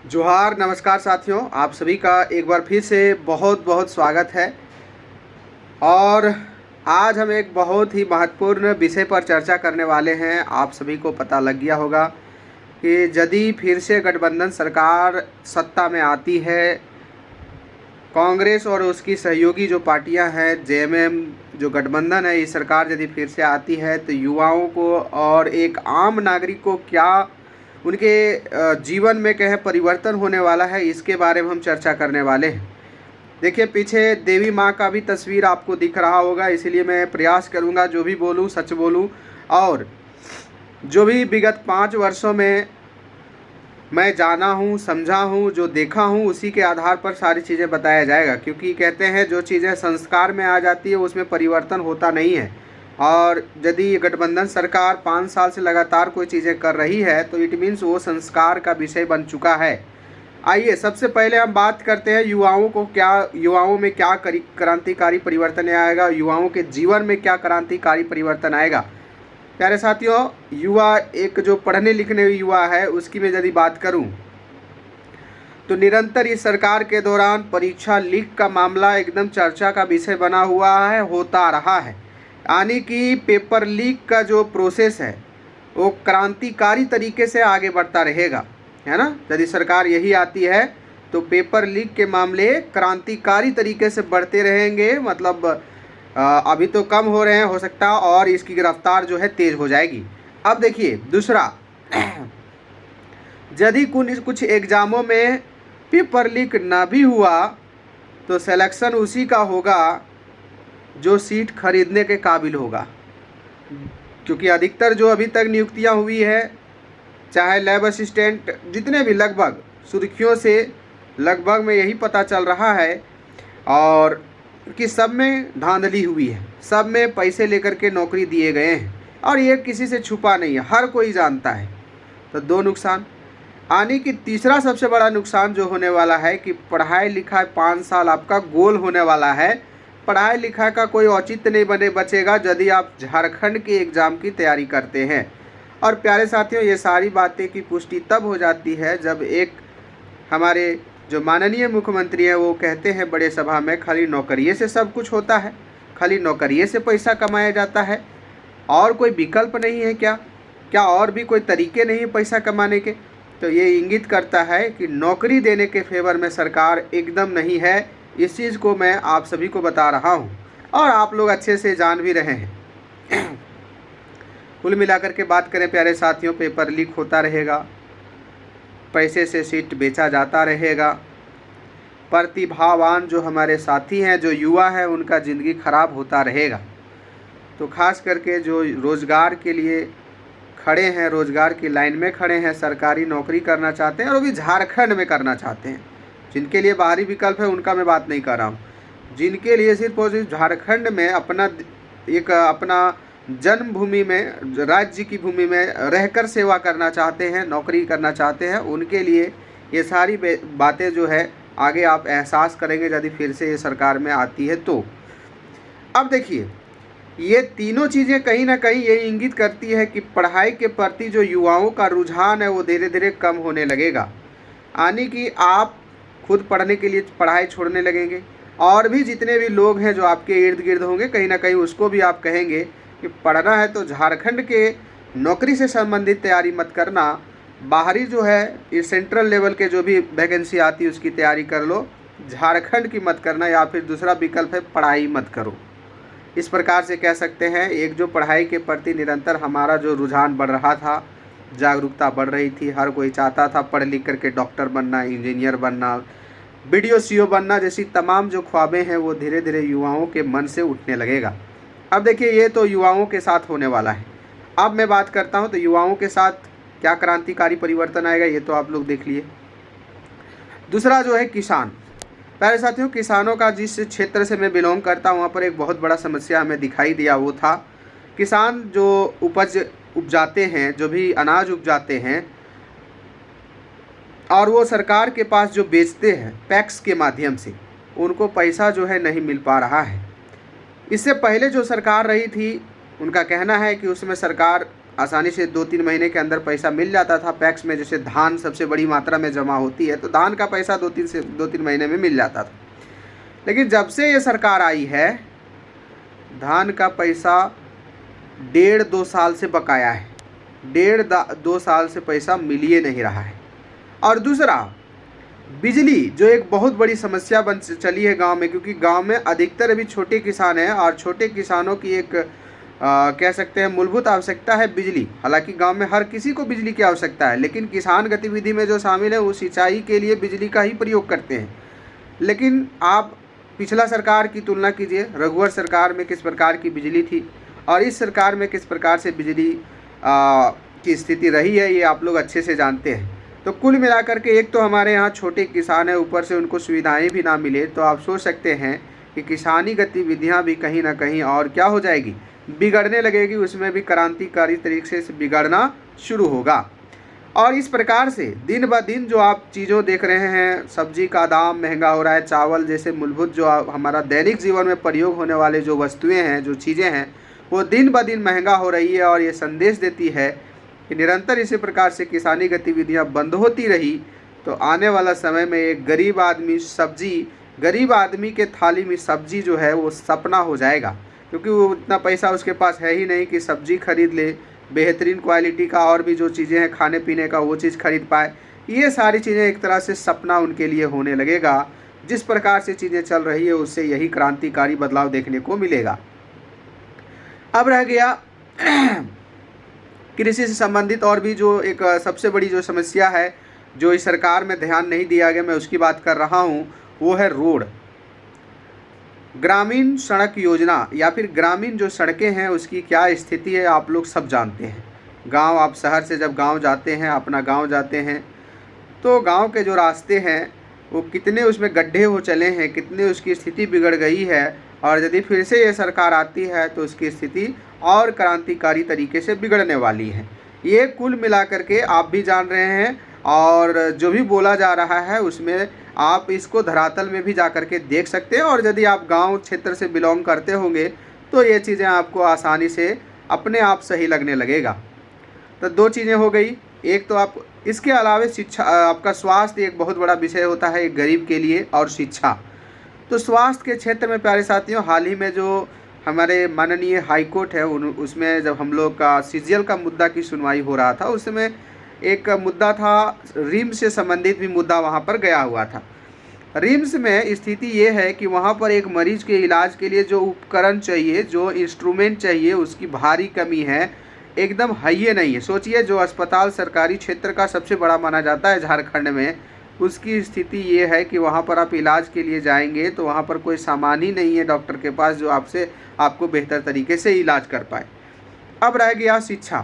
जोहार, नमस्कार साथियों, आप सभी का एक बार फिर से बहुत बहुत स्वागत है। और आज हम एक बहुत ही महत्वपूर्ण विषय पर चर्चा करने वाले हैं। आप सभी को पता लग गया होगा कि यदि फिर से गठबंधन सरकार सत्ता में आती है, कांग्रेस और उसकी सहयोगी जो पार्टियां हैं, जेएमएम जो गठबंधन है, ये सरकार यदि फिर से आती है तो युवाओं को और एक आम नागरिक को क्या उनके जीवन में कहें परिवर्तन होने वाला है, इसके बारे में हम चर्चा करने वाले हैं। देखिए, पीछे देवी माँ का भी तस्वीर आपको दिख रहा होगा, इसीलिए मैं प्रयास करूँगा जो भी बोलूँ सच बोलूँ, और जो भी विगत 5 वर्षों में मैं जाना हूँ, समझा हूँ, जो देखा हूँ, उसी के आधार पर सारी चीज़ें बताया जाएगा। क्योंकि कहते हैं जो चीज़ें संस्कार में आ जाती है उसमें परिवर्तन होता नहीं है। और यदि गठबंधन सरकार 5 साल से लगातार कोई चीज़ें कर रही है तो इट मीन्स वो संस्कार का विषय बन चुका है। आइए सबसे पहले हम बात करते हैं युवाओं में क्या क्रांतिकारी परिवर्तन आएगा, युवाओं के जीवन में क्या क्रांतिकारी परिवर्तन आएगा। प्यारे साथियों, युवा एक जो पढ़ने लिखने युवा है उसकी मैं यदि बात करूं तो निरंतर इस सरकार के दौरान परीक्षा लीक का मामला एकदम चर्चा का विषय बना हुआ है, होता रहा है। यानी कि पेपर लीक का जो प्रोसेस है वो क्रांतिकारी तरीके से आगे बढ़ता रहेगा, है ना। यदि सरकार यही आती है तो पेपर लीक के मामले क्रांतिकारी तरीके से बढ़ते रहेंगे। मतलब अभी तो कम हो रहे हैं, हो सकता है और इसकी गिरफ्तार जो है तेज हो जाएगी। अब देखिए दूसरा, यदि कुछ एग्जामों में पेपर लीक ना भी हुआ तो सिलेक्शन उसी का होगा जो सीट खरीदने के काबिल होगा। क्योंकि अधिकतर जो अभी तक नियुक्तियां हुई है, चाहे लैब असिस्टेंट, जितने भी लगभग सुर्खियों से लगभग में यही पता चल रहा है और कि सब में धांधली हुई है, सब में पैसे लेकर के नौकरी दिए गए हैं और ये किसी से छुपा नहीं है, हर कोई जानता है। तो दो नुकसान। आने की तीसरा सबसे बड़ा नुकसान जो होने वाला है कि पढ़ाई लिखाई 5 साल आपका गोल होने वाला है। पढ़ाई लिखाई का कोई औचित्य नहीं बचेगा यदि आप झारखंड के एग्ज़ाम की तैयारी करते हैं। और प्यारे साथियों, ये सारी बातें की पुष्टि तब हो जाती है जब एक हमारे जो माननीय मुख्यमंत्री हैं वो कहते हैं बड़े सभा में, खाली नौकरिए से सब कुछ होता है, खाली नौकरिए से पैसा कमाया जाता है, और कोई विकल्प नहीं है क्या और भी कोई तरीके नहीं पैसा कमाने के। तो ये इंगित करता है कि नौकरी देने के फेवर में सरकार एकदम नहीं है। इस चीज़ को मैं आप सभी को बता रहा हूँ और आप लोग अच्छे से जान भी रहे हैं। कुल मिलाकर के बात करें प्यारे साथियों, पेपर लीक होता रहेगा, पैसे से सीट बेचा जाता रहेगा, प्रतिभावान जो हमारे साथी हैं, जो युवा हैं, उनका ज़िंदगी खराब होता रहेगा। तो खास करके जो रोज़गार के लिए खड़े हैं, रोज़गार की लाइन में खड़े हैं, सरकारी नौकरी करना चाहते हैं और वो भी झारखंड में करना चाहते हैं, जिनके लिए बाहरी विकल्प है उनका मैं बात नहीं कर रहा हूँ, जिनके लिए सिर्फ और सिर्फ झारखंड में अपना जन्मभूमि में, राज्य की भूमि में रहकर सेवा करना चाहते हैं, नौकरी करना चाहते हैं, उनके लिए ये सारी बातें जो है आगे आप एहसास करेंगे यदि फिर से ये सरकार में आती है तो। अब देखिए, ये तीनों चीज़ें कहीं ना कहीं ये इंगित करती है कि पढ़ाई के प्रति जो युवाओं का रुझान है वो धीरे धीरे कम होने लगेगा। यानी कि आप खुद पढ़ने के लिए पढ़ाई छोड़ने लगेंगे और भी जितने भी लोग हैं जो आपके इर्द गिर्द होंगे, कहीं ना कहीं उसको भी आप कहेंगे कि पढ़ना है तो झारखंड के नौकरी से संबंधित तैयारी मत करना, बाहरी जो है ये सेंट्रल लेवल के जो भी वैकेंसी आती है उसकी तैयारी कर लो, झारखंड की मत करना, या फिर दूसरा विकल्प है पढ़ाई मत करो। इस प्रकार से कह सकते हैं, एक जो पढ़ाई के प्रति निरंतर हमारा जो रुझान बढ़ रहा था, जागरूकता बढ़ रही थी, हर कोई चाहता था पढ़ लिख करके डॉक्टर बनना, इंजीनियर बनना, बीडीओ सीओ बनना, जैसी तमाम जो ख्वाबें हैं वो धीरे धीरे युवाओं के मन से उठने लगेगा। अब देखिए, ये तो युवाओं के साथ होने वाला है। अब मैं बात करता हूँ तो युवाओं के साथ क्या क्रांतिकारी परिवर्तन आएगा, ये तो आप लोग देख लिए। दूसरा जो है किसान। प्यारे साथियों, किसानों का जिस क्षेत्र से मैं बिलोंग करता हूँ वहाँ पर एक बहुत बड़ा समस्या हमें दिखाई दिया, वो था किसान जो उपज उपजाते हैं, जो भी अनाज उपजाते हैं और वो सरकार के पास जो बेचते हैं पैक्स के माध्यम से, उनको पैसा जो है नहीं मिल पा रहा है। इससे पहले जो सरकार रही थी उनका कहना है कि उसमें सरकार आसानी से 2-3 महीने के अंदर पैसा मिल जाता था पैक्स में। जैसे धान सबसे बड़ी मात्रा में जमा होती है तो धान का पैसा 2-3 महीने में मिल जाता था। लेकिन जब से ये सरकार आई है, धान का पैसा 1.5-2 साल से बकाया है। 1.5-2 साल से पैसा मिल ही नहीं रहा है। और दूसरा, बिजली जो एक बहुत बड़ी समस्या बन चली है गांव में, क्योंकि गांव में अधिकतर अभी छोटे किसान हैं और छोटे किसानों की एक कह सकते हैं मूलभूत आवश्यकता है बिजली। हालांकि गांव में हर किसी को बिजली की आवश्यकता है, लेकिन किसान गतिविधि में जो शामिल है वो सिंचाई के लिए बिजली का ही प्रयोग करते हैं। लेकिन आप पिछला सरकार की तुलना कीजिए, रघुवर सरकार में किस प्रकार की बिजली थी और इस सरकार में किस प्रकार से बिजली की स्थिति रही है, ये आप लोग अच्छे से जानते हैं। तो कुल मिलाकर के एक तो हमारे यहाँ छोटे किसान हैं, ऊपर से उनको सुविधाएं भी ना मिले, तो आप सोच सकते हैं कि किसानी गतिविधियाँ भी कहीं ना कहीं और क्या हो जाएगी, बिगड़ने लगेगी। उसमें भी क्रांतिकारी तरीके से बिगड़ना शुरू होगा। और इस प्रकार से दिन ब दिन जो आप चीज़ों देख रहे हैं, सब्जी का दाम महंगा हो रहा है, चावल जैसे मूलभूत जो हमारा दैनिक जीवन में प्रयोग होने वाले जो वस्तुएं हैं, जो चीज़ें हैं, वो दिन ब दिन महंगा हो रही है। और ये संदेश देती है कि निरंतर इसी प्रकार से किसानी गतिविधियां बंद होती रही तो आने वाला समय में एक गरीब आदमी के थाली में सब्जी जो है वो सपना हो जाएगा, क्योंकि वो इतना पैसा उसके पास है ही नहीं कि सब्जी खरीद ले, बेहतरीन क्वालिटी का और भी जो चीज़ें हैं खाने पीने का वो चीज़ खरीद पाए। ये सारी चीज़ें एक तरह से सपना उनके लिए होने लगेगा। जिस प्रकार से चीज़ें चल रही है उससे यही क्रांतिकारी बदलाव देखने को मिलेगा। अब रह गया कृषि से संबंधित और भी जो एक सबसे बड़ी जो समस्या है, जो इस सरकार में ध्यान नहीं दिया गया, मैं उसकी बात कर रहा हूँ, वो है रोड। ग्रामीण सड़क योजना या फिर ग्रामीण जो सड़कें हैं उसकी क्या स्थिति है आप लोग सब जानते हैं। गांव, आप शहर से जब गांव जाते हैं, अपना गांव जाते हैं, तो गांव के जो रास्ते हैं वो कितने उसमें गड्ढे हो चले हैं, कितने उसकी स्थिति बिगड़ गई है। और यदि फिर से ये सरकार आती है तो उसकी स्थिति और क्रांतिकारी तरीके से बिगड़ने वाली है। ये कुल मिलाकर के आप भी जान रहे हैं और जो भी बोला जा रहा है उसमें आप इसको धरातल में भी जा कर के देख सकते हैं। और यदि आप गांव क्षेत्र से बिलोंग करते होंगे तो ये चीज़ें आपको आसानी से अपने आप सही लगने लगेगा। तो 2 चीज़ें हो गई। एक तो आप इसके अलावा शिक्षा, आपका स्वास्थ्य एक बहुत बड़ा विषय होता है एक गरीब के लिए, और शिक्षा। तो स्वास्थ्य के क्षेत्र में प्यारे साथियों, हाल ही में जो हमारे माननीय हाई कोर्ट है उसमें जब हम लोग का सीजीएल का मुद्दा की सुनवाई हो रहा था, उसमें एक मुद्दा था रिम्स से संबंधित भी मुद्दा वहाँ पर गया हुआ था। रिम्स में स्थिति ये है कि वहाँ पर एक मरीज के इलाज के लिए जो उपकरण चाहिए, जो इंस्ट्रूमेंट चाहिए, उसकी भारी कमी है, एकदम है ही नहीं है। सोचिए, जो अस्पताल सरकारी क्षेत्र का सबसे बड़ा माना जाता है झारखंड में, उसकी स्थिति ये है कि वहाँ पर आप इलाज के लिए जाएंगे तो वहाँ पर कोई सामान ही नहीं है डॉक्टर के पास जो आपको बेहतर तरीके से इलाज कर पाए। अब रह गया शिक्षा।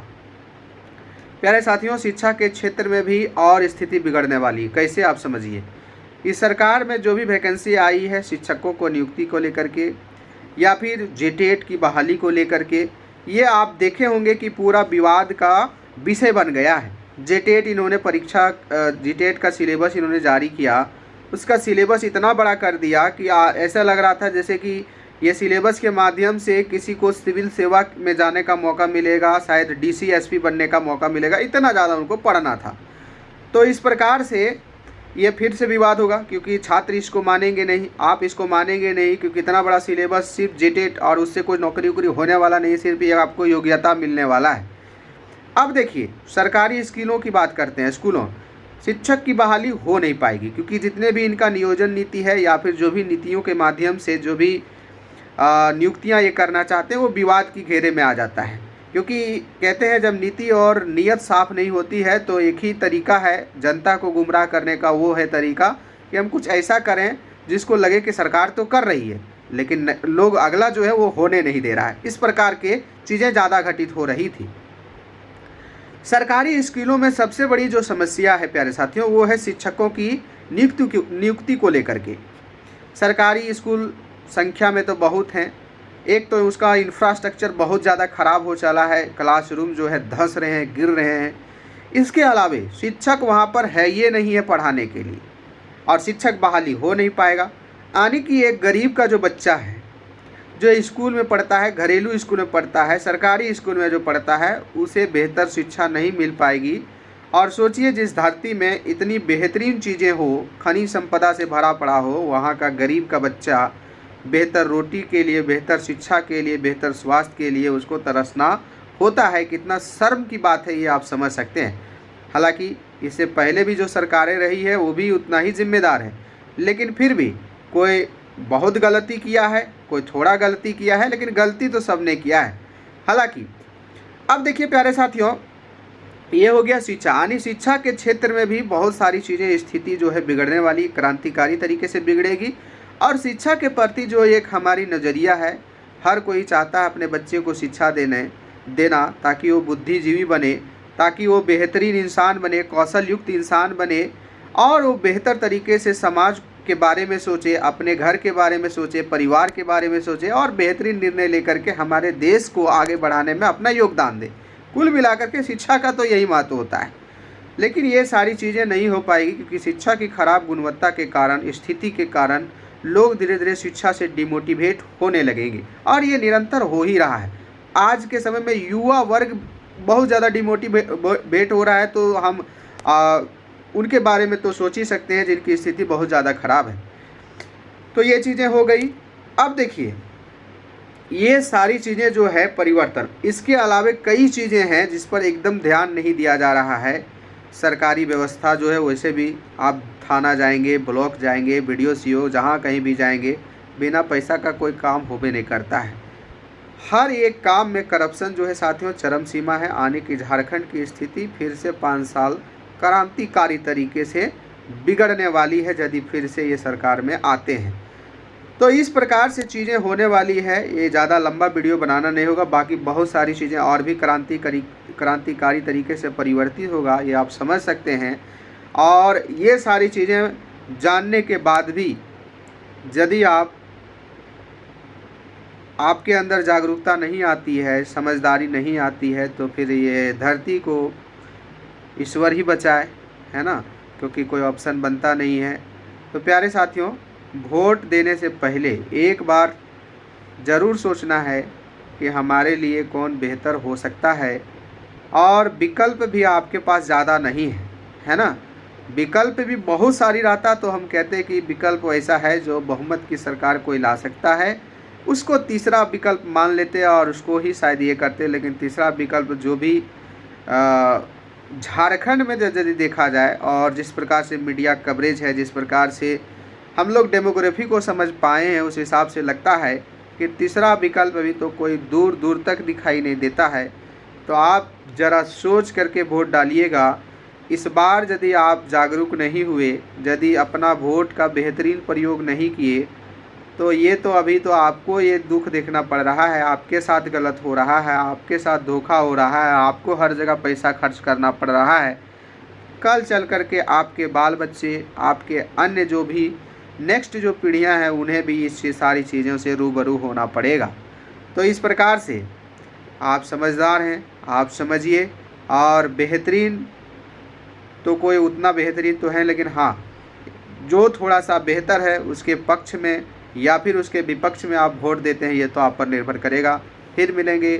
प्यारे साथियों, शिक्षा के क्षेत्र में भी और स्थिति बिगड़ने वाली। कैसे, आप समझिए। इस सरकार में जो भी वैकेंसी आई है शिक्षकों को नियुक्ति को लेकर के या फिर जेटेट की बहाली को लेकर के, ये आप देखे होंगे कि पूरा विवाद का विषय बन गया है। जेटेट इन्होंने परीक्षा, जेटेट का सिलेबस इन्होंने जारी किया, उसका सिलेबस इतना बड़ा कर दिया कि ऐसा लग रहा था जैसे कि ये सिलेबस के माध्यम से किसी को सिविल सेवा में जाने का मौका मिलेगा, शायद डीसी एसपी बनने का मौका मिलेगा, इतना ज़्यादा उनको पढ़ना था। तो इस प्रकार से ये फिर से विवाद होगा, क्योंकि छात्र इसको मानेंगे नहीं, आप इसको मानेंगे नहीं, क्योंकि इतना बड़ा सिलेबस सिर्फ जेटेट और उससे कोई नौकरी वोकरी होने वाला नहीं, सिर्फ ये आपको योग्यता मिलने वाला है। अब देखिए, सरकारी स्कूलों की बात करते हैं। स्कूलों शिक्षक की बहाली हो नहीं पाएगी, क्योंकि जितने भी इनका नियोजन नीति है या फिर जो भी नीतियों के माध्यम से जो भी नियुक्तियां ये करना चाहते हैं वो विवाद की घेरे में आ जाता है। क्योंकि कहते हैं जब नीति और नीयत साफ नहीं होती है तो एक ही तरीका है जनता को गुमराह करने का, वो है तरीका कि हम कुछ ऐसा करें जिसको लगे कि सरकार तो कर रही है लेकिन लोग अगला जो है वो होने नहीं दे रहा है। इस प्रकार के चीज़ें ज़्यादा घटित हो रही थी। सरकारी स्कूलों में सबसे बड़ी जो समस्या है प्यारे साथियों, वो है शिक्षकों की नियुक्ति को लेकर के। सरकारी स्कूल संख्या में तो बहुत हैं, एक तो उसका इंफ्रास्ट्रक्चर बहुत ज़्यादा ख़राब हो चला है, क्लासरूम जो है धंस रहे हैं, गिर रहे हैं। इसके अलावा शिक्षक वहाँ पर है ये नहीं है पढ़ाने के लिए, और शिक्षक बहाली हो नहीं पाएगा। यानी कि एक गरीब का जो बच्चा है जो स्कूल में पढ़ता है, घरेलू स्कूल में पढ़ता है, सरकारी स्कूल में जो पढ़ता है, उसे बेहतर शिक्षा नहीं मिल पाएगी। और सोचिए जिस धरती में इतनी बेहतरीन चीज़ें हो, खनिज संपदा से भरा पड़ा हो, वहाँ का गरीब का बच्चा बेहतर रोटी के लिए, बेहतर शिक्षा के लिए, बेहतर स्वास्थ्य के लिए उसको तरसना होता है। कितना शर्म की बात है ये, आप समझ सकते हैं। हालांकि इससे पहले भी जो सरकारें रही है वो भी उतना ही जिम्मेदार है, लेकिन फिर भी कोई बहुत गलती किया है, कोई थोड़ा गलती किया है, लेकिन गलती तो सबने किया है। हालांकि अब देखिए प्यारे साथियों, ये हो गया शिक्षा, यानी शिक्षा के क्षेत्र में भी बहुत सारी चीज़ें, स्थिति जो है बिगड़ने वाली, क्रांतिकारी तरीके से बिगड़ेगी। और शिक्षा के प्रति जो एक हमारी नज़रिया है, हर कोई चाहता है अपने बच्चे को शिक्षा देना ताकि वो बुद्धिजीवी बने, ताकि वो बेहतरीन इंसान बने, कौशल युक्त इंसान बने, और वो बेहतर तरीके से समाज के बारे में सोचे, अपने घर के बारे में सोचे, परिवार के बारे में सोचे, और बेहतरीन निर्णय लेकर के हमारे देश को आगे बढ़ाने में अपना योगदान दे। कुल मिलाकर के शिक्षा का तो यही महत्व होता है। लेकिन ये सारी चीज़ें नहीं हो पाएगी, क्योंकि शिक्षा की खराब गुणवत्ता के कारण, स्थिति के कारण लोग धीरे धीरे शिक्षा से डिमोटिवेट होने लगेंगे, और ये निरंतर हो ही रहा है। आज के समय में युवा वर्ग बहुत ज़्यादा डिमोटिवेट हो रहा है, तो हम उनके बारे में तो सोच ही सकते हैं जिनकी स्थिति बहुत ज़्यादा खराब है। तो ये चीज़ें हो गई। अब देखिए ये सारी चीज़ें जो है परिवर्तन, इसके अलावे कई चीज़ें हैं जिस पर एकदम ध्यान नहीं दिया जा रहा है। सरकारी व्यवस्था जो है, वैसे भी आप थाना जाएंगे, ब्लॉक जाएंगे, BDO CO जहाँ कहीं भी जाएंगे, बिना पैसा का कोई काम होबे नहीं करता है। हर एक काम में करप्शन जो है साथियों चरम सीमा है। आने की झारखंड की स्थिति फिर से 5 साल क्रांतिकारी तरीके से बिगड़ने वाली है यदि फिर से ये सरकार में आते हैं। तो इस प्रकार से चीज़ें होने वाली है। ये ज़्यादा लंबा वीडियो बनाना नहीं होगा, बाकी बहुत सारी चीज़ें और भी क्रांतिकारी तरीके से परिवर्तित होगा, ये आप समझ सकते हैं। और ये सारी चीज़ें जानने के बाद भी यदि आपके अंदर जागरूकता नहीं आती है, समझदारी नहीं आती है, तो फिर ये धरती को ईश्वर ही बचाए, है ना, क्योंकि कोई ऑप्शन बनता नहीं है। तो प्यारे साथियों, वोट देने से पहले एक बार ज़रूर सोचना है कि हमारे लिए कौन बेहतर हो सकता है। और विकल्प भी आपके पास ज़्यादा नहीं है ना। विकल्प भी बहुत सारी रहता तो हम कहते हैं कि विकल्प ऐसा है जो बहुमत की सरकार कोई ला सकता है, उसको तीसरा विकल्प मान लेते और उसको ही शायद ये करते। लेकिन तीसरा विकल्प जो भी झारखंड में यदि देखा जाए, और जिस प्रकार से मीडिया कवरेज है, जिस प्रकार से हम लोग डेमोग्राफी को समझ पाए हैं, उस हिसाब से लगता है कि तीसरा विकल्प अभी तो कोई दूर दूर तक दिखाई नहीं देता है। तो आप ज़रा सोच करके वोट डालिएगा। इस बार यदि आप जागरूक नहीं हुए, यदि अपना वोट का बेहतरीन प्रयोग नहीं किए, तो ये तो अभी तो आपको ये दुख देखना पड़ रहा है। आपके साथ गलत हो रहा है, आपके साथ धोखा हो रहा है, आपको हर जगह पैसा खर्च करना पड़ रहा है। कल चल कर के आपके बाल बच्चे, आपके अन्य जो भी नेक्स्ट जो पीढ़ियां हैं, उन्हें भी इस सारी चीज़ों से रूबरू होना पड़ेगा। तो इस प्रकार से आप समझदार हैं, आप समझिए। और बेहतरीन तो कोई उतना बेहतरीन तो है, लेकिन हाँ, जो थोड़ा सा बेहतर है उसके पक्ष में या फिर उसके विपक्ष में आप वोट देते हैं, ये तो आप पर निर्भर करेगा। फिर मिलेंगे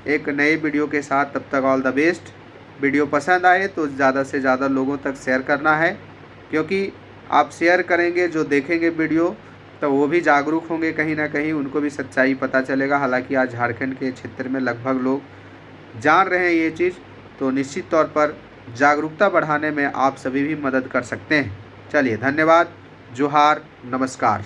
एक नए वीडियो के साथ, तब तक ऑल द बेस्ट। वीडियो पसंद आए तो ज़्यादा से ज़्यादा लोगों तक शेयर करना है, क्योंकि आप शेयर करेंगे, जो देखेंगे वीडियो तो वो भी जागरूक होंगे, कहीं ना कहीं उनको भी सच्चाई पता चलेगा। हालांकि आज झारखंड के क्षेत्र में लगभग लोग जान रहे हैं ये चीज़, तो निश्चित तौर पर जागरूकता बढ़ाने में आप सभी भी मदद कर सकते हैं। चलिए, धन्यवाद, जोहार, नमस्कार।